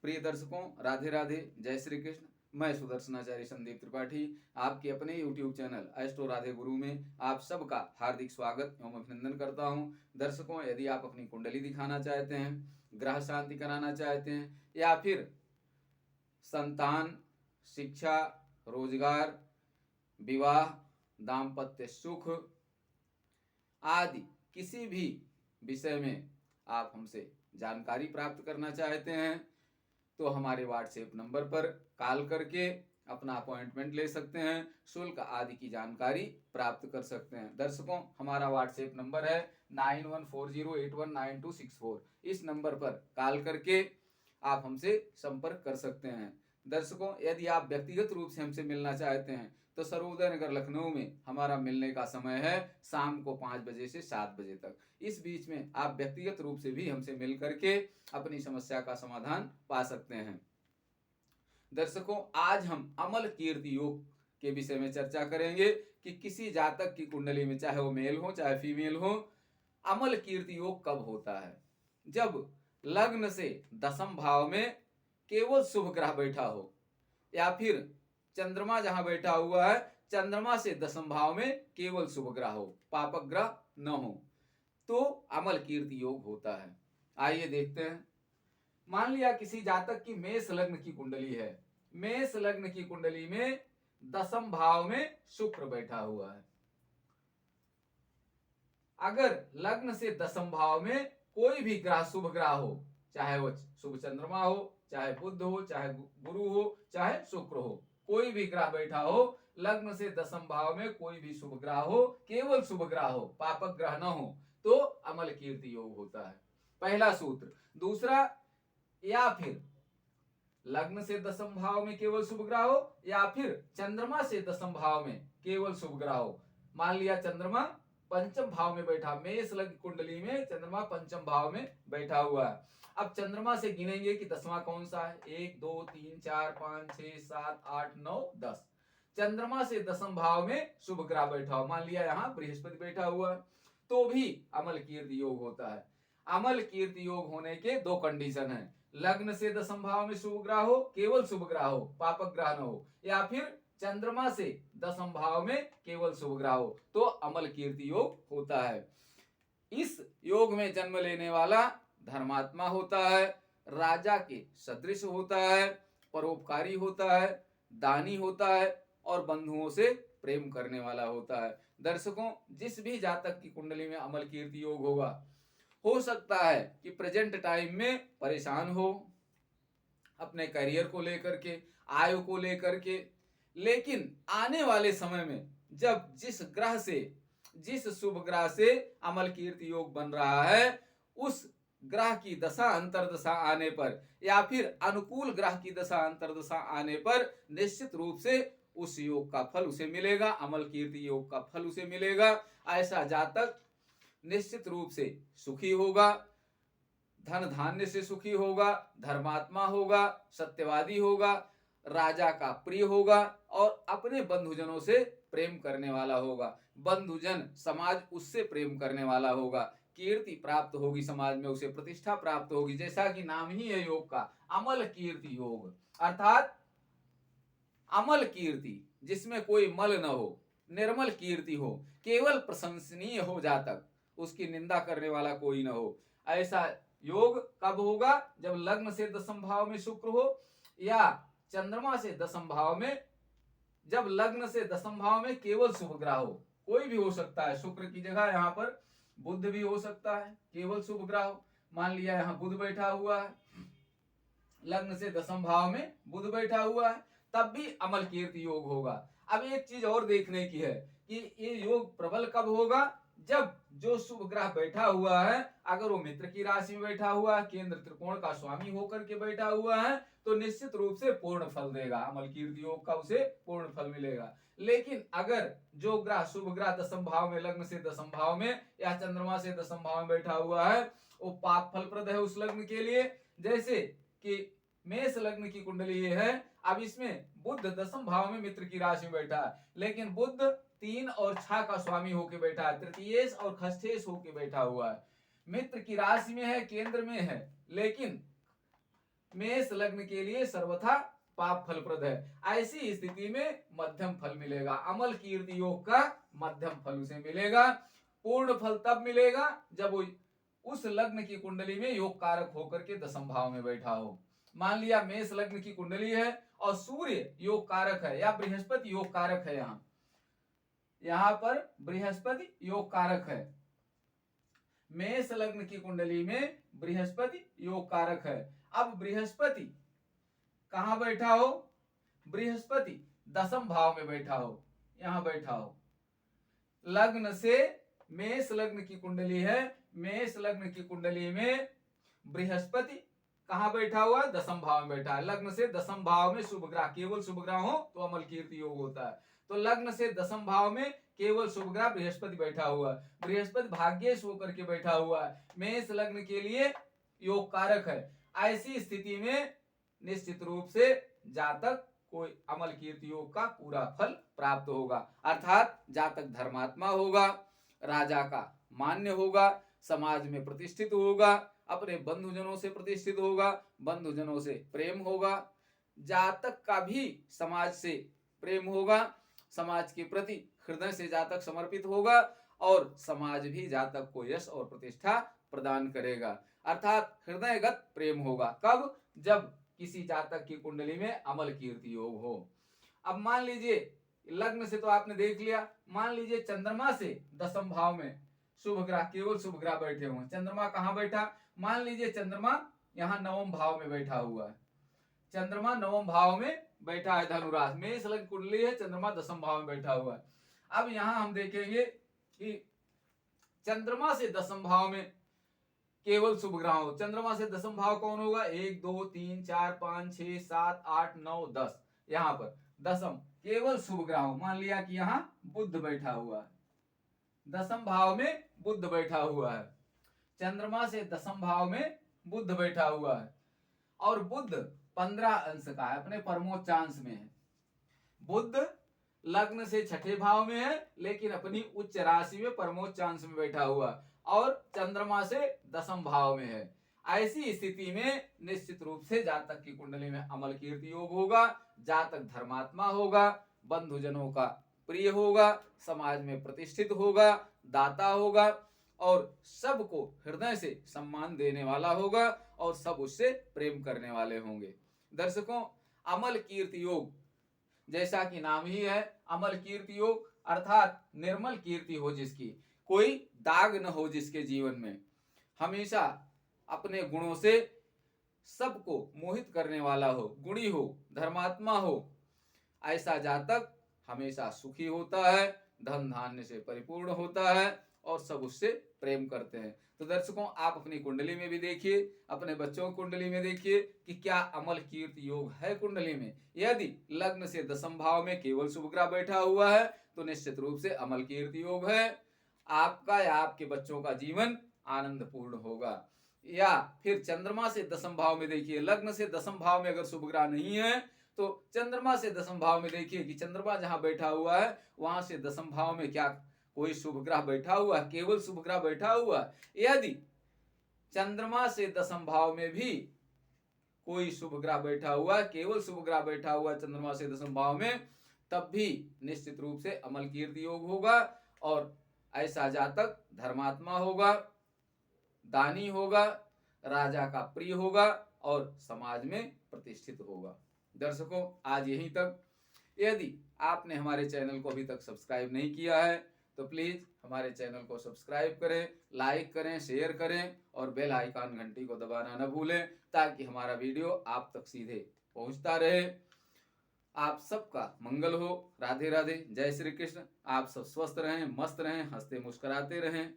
प्रिय दर्शकों, राधे राधे, जय श्री कृष्ण। मैं सुदर्शनाचार्य संदीप त्रिपाठी आपके अपने YouTube चैनल एस्ट्रो राधे गुरु में आप सबका हार्दिक स्वागत एवं अभिनंदन करता हूं। दर्शकों, यदि आप अपनी कुंडली दिखाना चाहते हैं, ग्रह शांति कराना चाहते हैं या फिर संतान, शिक्षा, रोजगार, विवाह, दाम्पत्य सुख आदि किसी भी विषय में आप हमसे जानकारी प्राप्त करना चाहते हैं तो हमारे व्हाट्सएप नंबर पर कॉल करके अपना अपॉइंटमेंट ले सकते हैं, शुल्क आदि की जानकारी प्राप्त कर सकते हैं। दर्शकों, हमारा व्हाट्सएप नंबर है 9140819264। इस नंबर पर कॉल करके आप हमसे संपर्क कर सकते हैं। दर्शकों, यदि आप व्यक्तिगत रूप से हमसे मिलना चाहते हैं तो सर्वोदय नगर लखनऊ में हमारा मिलने का समय है शाम को 5 बजे से 7 बजे तक। इस बीच में आप व्यक्तिगत रूप से भी हमसे मिल करके अपनी समस्या का समाधान पा सकते हैं। दर्शकों, आज हम अमल कीर्ति योग के विषय में चर्चा करेंगे कि किसी जातक की कुंडली में, चाहे वो मेल हो चाहे फीमेल हो, अमल कीर्ति योग कब होता है। जब लग्न से दशम भाव में केवल शुभ ग्रह बैठा हो या फिर चंद्रमा जहां बैठा हुआ है, चंद्रमा से दशम भाव में केवल शुभ ग्रह हो, पापक ग्रह न हो, तो अमल कीर्ति योग होता है। आइए देखते हैं। मान लिया किसी जातक की मेष लग्न की कुंडली है, मेष लग्न की कुंडली में दशम भाव में शुक्र बैठा हुआ है। अगर लग्न से दशम भाव में कोई भी ग्रह शुभ ग्रह हो, चाहे वो शुभ चंद्रमा हो, चाहे बुध हो, चाहे गुरु हो, चाहे शुक्र हो, कोई भी ग्रह बैठा हो, लग्न से दशम भाव में कोई भी शुभ ग्रह हो, केवल शुभ ग्रह हो, पापक ग्रह न हो, तो अमल कीर्ति योग होता है। पहला सूत्र। दूसरा, या फिर लग्न से दशम भाव में केवल शुभ ग्रह हो या फिर चंद्रमा से दशम भाव में केवल शुभ ग्रह हो। मान लिया चंद्रमा पंचम भाव में बैठा, मेष लग्न कुंडली में चंद्रमा पंचम भाव में बैठा हुआ है। अब चंद्रमा से गिनेंगे कि दसवां कौन सा है। 1 2 3 4 5 6 7 8 9 10। चंद्रमा से दशम भाव में शुभ ग्रह बैठा हो, मान लिया यहाँ बृहस्पति बैठा हुआ है, तो भी अमल कीर्ति योग होता है। अमल कीर्ति योग होने के दो कंडीशन है। लग्न से दशम भाव में शुभ ग्रह हो, केवल शुभ ग्रह हो, पापक ग्रह न हो, या फिर चंद्रमा से दशम भाव में केवल शुभ ग्रह हो, तो अमल कीर्ति योग होता है। इस योग में जन्म लेने वाला धर्मात्मा होता है, राजा के सदृश होता है, परोपकारी होता है, दानी होता है और बंधुओं से प्रेम करने वाला होता है। दर्शकों, जिस भी जातक की कुंडली में अमल कीर्ति योग होगा, हो सकता है कि प्रेजेंट टाइम में परेशान हो अपने करियर को लेकर के, आयु को लेकर के, लेकिन आने वाले समय में जब जिस शुभ ग्रह से अमल कीर्ति योग बन रहा है, उस ग्रह की दशा अंतरदशा आने पर या फिर अनुकूल ग्रह की दशा अंतरदशा आने पर निश्चित रूप से उस योग का फल उसे मिलेगा, अमल कीर्ति योग का फल उसे मिलेगा। ऐसा जातक निश्चित रूप से सुखी होगा, धन धान्य से सुखी होगा, धर्मात्मा होगा, सत्यवादी होगा, राजा का प्रिय होगा और अपने बंधुजनों से प्रेम करने वाला होगा। बंधुजन, समाज उससे प्रेम करने वाला होगा, कीर्ति प्राप्त होगी, समाज में उसे प्रतिष्ठा प्राप्त होगी। जैसा कि नाम ही है योग का, अमल कीर्ति योग, अर्थात अमल कीर्ति जिसमें कोई मल न हो, निर्मल कीर्ति हो, केवल प्रशंसनीय हो जातक, उसकी निंदा करने वाला कोई न हो। ऐसा योग कब होगा? जब लग्न से दशम भाव में शुक्र हो या चंद्रमा से दशम भाव में, जब लग्न से दशम भाव में केवल शुभ ग्रह हो, कोई भी हो सकता है, शुक्र की जगह यहाँ पर बुध भी हो सकता है, केवल शुभ ग्रह हो। मान लिया यहाँ बुध बैठा हुआ है, लग्न से दशम भाव में बुध बैठा हुआ है, तब भी अमल कीर्ति योग होगा। अब एक चीज और देखने की है कि ये योग प्रबल कब होगा? जब जो शुभ ग्रह बैठा हुआ है, अगर वो मित्र की राशि में बैठा हुआ है, केंद्र त्रिकोण का स्वामी होकर के बैठा हुआ है, तो निश्चित रूप से पूर्ण फल देगा, अमल कीर्ति योग का उसे पूर्ण फल मिलेगा। लेकिन अगर जो ग्रह शुभ ग्रह दशम भाव में, लग्न से दशम भाव में या चंद्रमा से दशम भाव में बैठा हुआ है, वो पाप फलप्रद है उस लग्न के लिए। जैसे कि मेष लग्न की कुंडली ये है, अब इसमें बुध दशम भाव में मित्र की राशि में बैठा है, लेकिन बुध 3 और 6 का स्वामी होके बैठा है, तृतीयेश और खष्ठेश होके बैठा हुआ है, मित्र की राशि में है, केंद्र में है, लेकिन मेष लग्न के लिए सर्वथा पाप फलप्रद है। ऐसी स्थिति में मध्यम फल मिलेगा। अमल कीर्ति योग का मध्यम फल उसे मिलेगा। पूर्ण फल तब मिलेगा जब वो उस लग्न की कुंडली में योग कारक होकर के दशम भाव में बैठा हो। मान लिया मेष लग्न की कुंडली है और सूर्य योग कारक है या बृहस्पति योग कारक है। यहाँ पर बृहस्पति योग कारक है। मेष लग्न की कुंडली में बृहस्पति योग कारक है। अब बृहस्पति कहां बैठा हो? बृहस्पति दशम भाव में बैठा हो, यहां बैठा हो। लग्न से मेष लग्न की कुंडली है, मेष लग्न की कुंडली में बृहस्पति कहां बैठा हुआ? दशम भाव में बैठा है। लग्न से दशम भाव में शुभ ग्रह, केवल शुभ ग्रह हो तो अमल कीर्ति योग होता है। तो लग्न से दशम भाव में केवल शुभ ग्रह बृहस्पति बैठा हुआ है। बृहस्पति भाग्येश होकर के बैठा हुआ है, मेष लग्न के लिए योग कारक है। ऐसी स्थिति में निश्चित रूप से जातक कोई अमल कीर्ति योग का पूरा फल प्राप्त होगा, अर्थात जातक धर्मात्मा होगा, राजा का मान्य होगा, समाज में प्रतिष्ठित होगा, अपने बंधुजनों से प्रतिष्ठित होगा, बंधुजनों से प्रेम होगा, जातक का भी समाज से प्रेम होगा, समाज के प्रति हृदय से जातक समर्पित होगा और समाज भी जातक को यश और प्रतिष्ठा प्रदान करेगा, अर्थात हृदयगत प्रेम होगा। कब? जब किसी जातक की कुंडली में अमल कीर्ति योग हो। अब मान लीजिए लग्न से तो आपने देख लिया, मान लीजिए चंद्रमा से दशम भाव में शुभ ग्रह, केवल शुभ ग्रह बैठे हुए। चंद्रमा कहां बैठा? मान लीजिए चंद्रमा यहाँ नवम भाव में बैठा हुआ है। चंद्रमा नवम भाव में बैठा है धनुराशि में, इस लग्न कुंडली है, चंद्रमा दशम भाव में बैठा हुआ है। अब यहाँ हम देखेंगे कि चंद्रमा से दशम भाव में केवल शुभ ग्रह हो। चंद्रमा से दशम भाव कौन होगा? 1 2 3 4 5 6 7 8 9 10। यहाँ पर दशम केवल शुभ ग्रह हो। मान लिया कि यहाँ बुध बैठा हुआ है, दशम भाव में बुध बैठा हुआ है। चंद्रमा से दशम भाव में बुध बैठा हुआ है और बुध 15 अंश का है, अपने परमोच्चांश में है। बुध लग्न से छठे भाव में है लेकिन अपनी उच्च राशि में परमोच्चांश में बैठा हुआ और चंद्रमा से दशम भाव में है। ऐसी स्थिति में निश्चित रूप से जातक की कुंडली में अमल कीर्ति योग होगा, जातक धर्मात्मा होगा, बंधुजनों का प्रिय होगा, समाज में प्रतिष्ठित होगा, दाता होगा और सबको हृदय से सम्मान देने वाला होगा और सब उससे प्रेम करने वाले होंगे। दर्शकों, अमल कीर्ति योग जैसा कि नाम ही है, अमल कीर्ति योग अर्थात निर्मल कीर्ति हो जिसकी, कोई दाग न हो जिसके जीवन में, हमेशा अपने गुणों से सबको मोहित करने वाला हो, गुणी हो, धर्मात्मा हो, ऐसा जातक हमेशा सुखी होता है, धन धान्य से परिपूर्ण होता है और सब उससे प्रेम करते हैं। तो दर्शकों, आप अपनी कुंडली में भी देखिए, अपने बच्चों की कुंडली में देखिए कि क्या अमल कीर्ति योग है कुंडली में। यदि लग्न से दशम भाव में केवल शुभ ग्रह बैठा हुआ है तो निश्चित रूप से अमल कीर्ति योग है, आपका या आपके बच्चों का जीवन आनंद पूर्ण होगा। या फिर चंद्रमा से दशम भाव में देखिए, लग्न से दशम भाव में अगर शुभ ग्रह नहीं है तो चंद्रमा से दशम भाव में देखिए कि चंद्रमा जहां बैठा हुआ है वहां से दशम भाव में क्या कोई शुभ ग्रह बैठा हुआ है, केवल शुभ ग्रह बैठा हुआ है। यदि चंद्रमा से दशम भाव में भी कोई शुभ ग्रह बैठा हुआ है, केवल शुभ ग्रह बैठा हुआ है चंद्रमा से दशम भाव में, तब भी निश्चित रूप से अमल कीर्ति योग होगा और ऐसा जातक धर्मात्मा होगा, दानी होगा, राजा का प्रिय होगा और समाज में प्रतिष्ठित होगा। दर्शकों, आज यहीं तक। यदि आपने हमारे चैनल को अभी तक सब्सक्राइब नहीं किया है तो प्लीज हमारे चैनल को सब्सक्राइब करें, लाइक करें, शेयर करें और बेल आइकन घंटी को दबाना न भूलें ताकि हमारा वीडियो आप तक सीधे पहुंचता रहे। आप सबका मंगल हो। राधे राधे, जय श्री कृष्ण। आप सब स्वस्थ रहें, मस्त रहें, हंसते मुस्कुराते रहें।